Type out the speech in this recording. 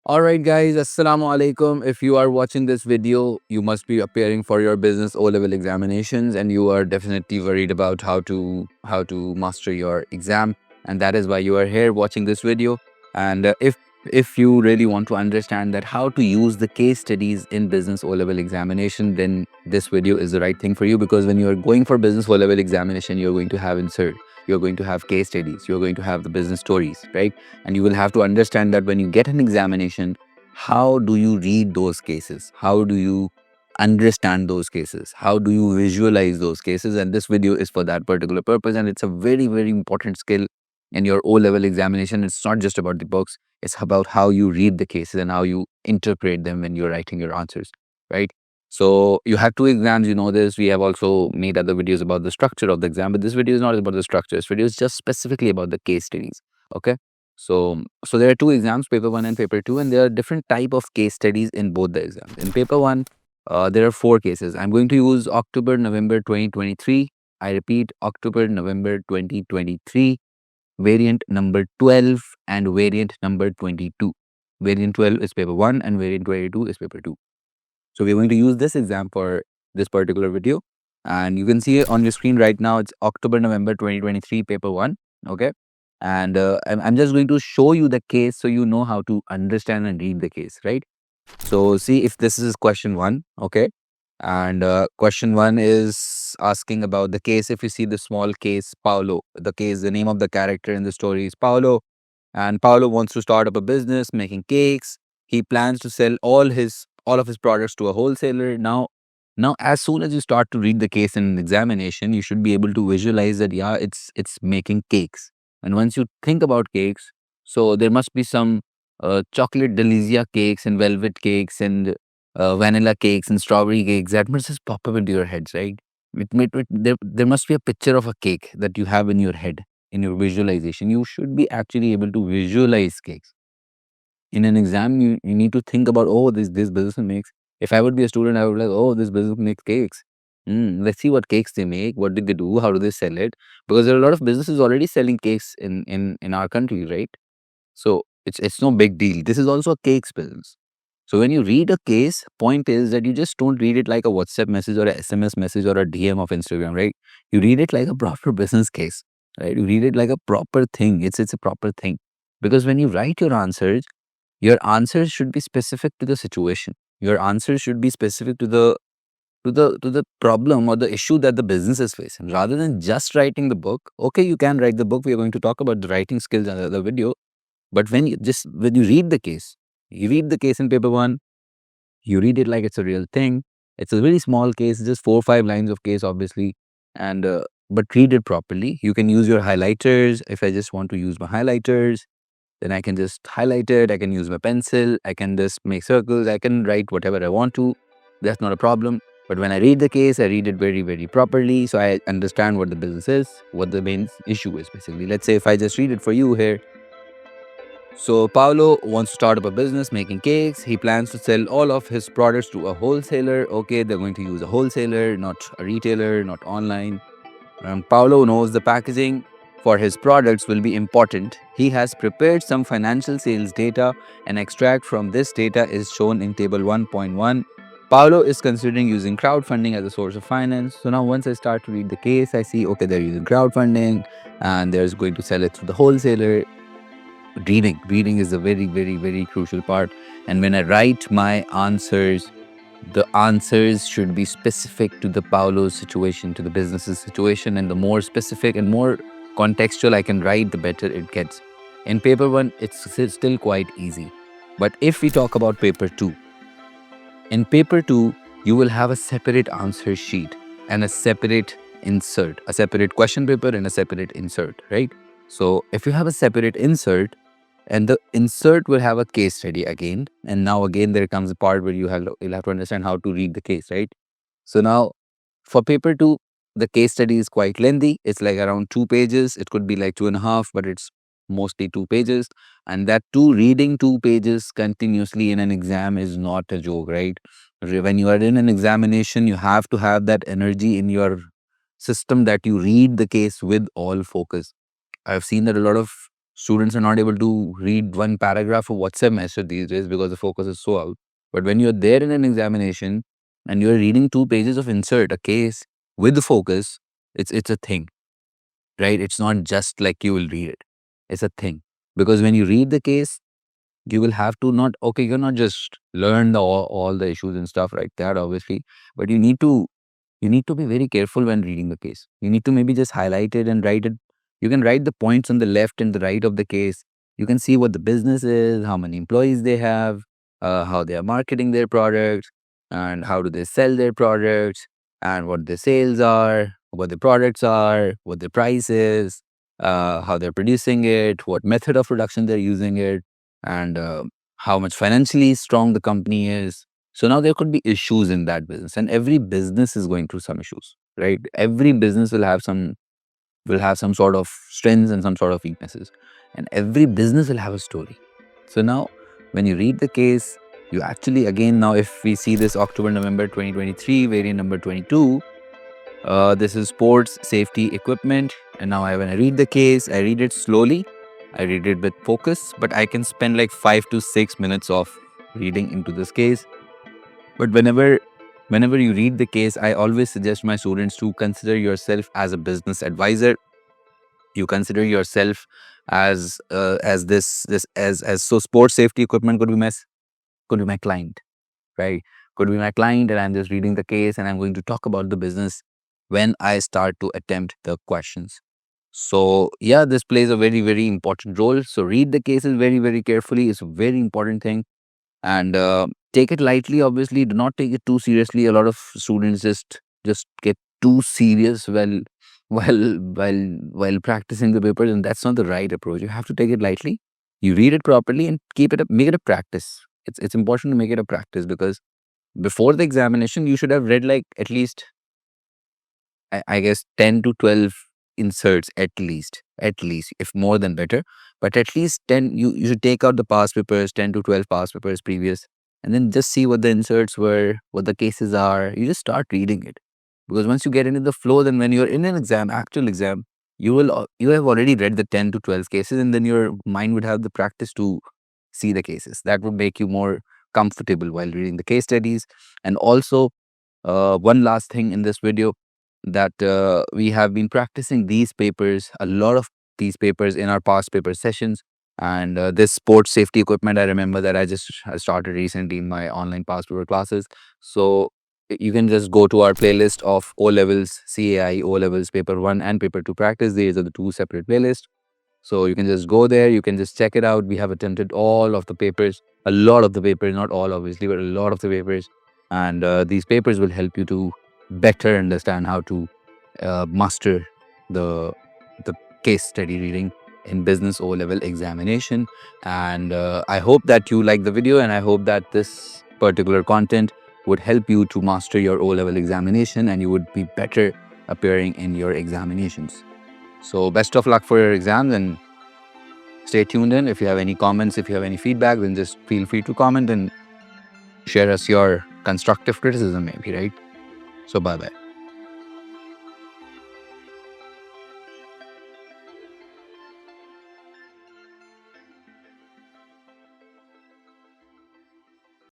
Alright guys, Assalamu alaikum. If you are watching this video, you must be appearing for your business O-level examinations and you are definitely worried about how to master your exam, and that is why you are here watching this video. And if you really want to understand that how to use the case studies in business O-level examination, then this video is the right thing for you, because when you are going for business O-level examination, you're going to have insert, you're going to have case studies, you're going to have the business stories, right? And you will have to understand that when you get an examination, how do you read those cases? How do you understand those cases? How do you visualize those cases? And this video is for that particular purpose. And it's a very, very important skill in your O-level examination. It's not just about the books. It's about how you read the cases and how you interpret them when you're writing your answers, right? So you have two exams, you know this. We have also made other videos about the structure of the exam, but this video is not about the structure. This video is just specifically about the case studies. Okay. So there are two exams, paper one and paper two, and there are different type of case studies in both the exams. In paper one, there are four cases. I'm going to use October, November 2023. I repeat, October, November 2023, variant number 12 and variant number 22. Variant 12 is paper one and variant 22 is paper two. So we're going to use this exam for this particular video. And you can see it on your screen right now. It's October, November 2023, paper one. Okay. And I'm just going to show you the case so you know how to understand and read the case, right? So see if this is question one. Okay. And question one is asking about the case. If you see the small case, Paolo, the name of the character in the story is Paolo, and Paolo wants to start up a business making cakes. He plans to sell all of his products to a wholesaler. Now as soon as you start to read the case in an examination, you should be able to visualize that yeah, it's making cakes. And once you think about cakes, so there must be some chocolate delizia cakes and velvet cakes and vanilla cakes and strawberry cakes that must just pop up into your heads, right? There must be a picture of a cake that you have in your head, in your visualization. You should be actually able to visualize cakes. In an exam, you need to think about, oh, this business makes. If I would be a student, I would be like, oh, this business makes cakes. Let's see what cakes they make. What did they do? How do they sell it? Because there are a lot of businesses already selling cakes in our country, right? So it's no big deal. This is also a cakes business. So when you read a case, point is that you just don't read it like a WhatsApp message or a SMS message or a DM of Instagram, right? You read it like a proper business case, right? You read it like a proper thing. It's a proper thing. Because when you write your answers should be specific to the situation. Your answers should be specific to the problem or the issue that the business is facing, rather than just writing the book. Okay, you can write the book. We are going to talk about the writing skills in the video. But when you read the case, you read the case in paper one, you read it like it's a real thing. It's a very small case, just 4 or 5 lines of case, obviously, and but read it properly. You can use your highlighters. If I just want to use my highlighters, then I can just highlight it. I can use my pencil. I can just make circles. I can write whatever I want to. That's not a problem. But when I read the case, I read it very, very properly. So I understand what the business is, what the main issue is, basically. Let's say if I just read it for you here. So Paolo wants to start up a business making cakes. He plans to sell all of his products to a wholesaler. Okay, they're going to use a wholesaler, not a retailer, not online. Paolo knows the packaging for his products will be important. He has prepared some financial sales data. An extract from this data is shown in table 1.1. Paolo is considering using crowdfunding as a source of finance. So now once I start to read the case, I see, okay, they're using crowdfunding and they're going to sell it to the wholesaler. Reading is a very, very, very crucial part. And when I write my answers, the answers should be specific to the Paolo's situation, to the business's situation, and the more specific and more contextual I can write, the better it gets. In paper one, it's still quite easy. But if we talk about paper two, in paper two, you will have a separate answer sheet and a separate insert, a separate question paper and a separate insert, right? So if you have a separate insert, and the insert will have a case study again. And now again, there comes a part where you'll have to understand how to read the case, right? So now for paper two, the case study is quite lengthy. It's like around 2 pages. It could be like 2.5, but it's mostly 2 pages. And that reading 2 pages continuously in an exam is not a joke, right? When you are in an examination, you have to have that energy in your system that you read the case with all focus. I've seen that a lot of Students are not able to read one paragraph of WhatsApp message these days because the focus is so out. But when you're there in an examination and you're reading 2 pages of insert, a case with the focus, it's a thing, right? It's not just like you will read it. It's a thing. Because when you read the case, you will have to not, okay, you're not just learn all the issues and stuff like that, obviously, but you need to be very careful when reading the case. You need to maybe just highlight it and write it. You can write the points on the left and the right of the case. You can see what the business is, how many employees they have, how they are marketing their products, and how do they sell their products, and what their sales are, what the products are, what the price is, how they're producing it, what method of production they're using it, and how much financially strong the company is. So now there could be issues in that business, and every business is going through some issues, right? Every business will have some sort of strengths and some sort of weaknesses, and every business will have a story. So now, when you read the case, you actually, again, now if we see this October November 2023 variant number 22, this is sports safety equipment, and now when I read the case, I read it slowly, I read it with focus, but I can spend like 5 to 6 minutes of reading into this case. But whenever you read the case, I always suggest my students to consider yourself as a business advisor. You consider yourself as this as so sports safety equipment could be my client, right? Could be my client, and I'm just reading the case, and I'm going to talk about the business when I start to attempt the questions. So yeah, this plays a very, very important role. So read the cases very, very carefully. It's a very important thing, and take it lightly. Obviously, do not take it too seriously. A lot of students just get too serious while practicing the papers, and that's not the right approach. You have to take it lightly. You read it properly and make it a practice. It's important to make it a practice, because before the examination you should have read like at least, I guess, 10 to 12 inserts, at least, if more than better. But at least 10, you should take out the past papers, 10 to 12 past papers previous, and then just see what the inserts were, what the cases are. You just start reading it. Because once you get into the flow, then when you're in an exam, actual exam, you have already read the 10 to 12 cases, and then your mind would have the practice to see the cases. That would make you more comfortable while reading the case studies. And also, one last thing in this video, that we have been practicing these papers, a lot of these papers in our past paper sessions. And this sports safety equipment, I remember that I started recently in my online past paper classes. So you can just go to our playlist of O levels, CAI, O levels, paper 1 and paper 2 practice. These are the two separate playlists. So you can just go there, you can just check it out. We have attempted all of the papers, a lot of the papers, not all obviously, but a lot of the papers. And these papers will help you to better understand how to master the the case study reading in business O level examination. And I hope that you like the video, and I hope that this particular content would help you to master your O level examination, and you would be better appearing in your examinations. So best of luck for your exams, and stay tuned in. If you have any comments, if you have any feedback, then just feel free to comment and share us your constructive criticism maybe, right? So bye-bye.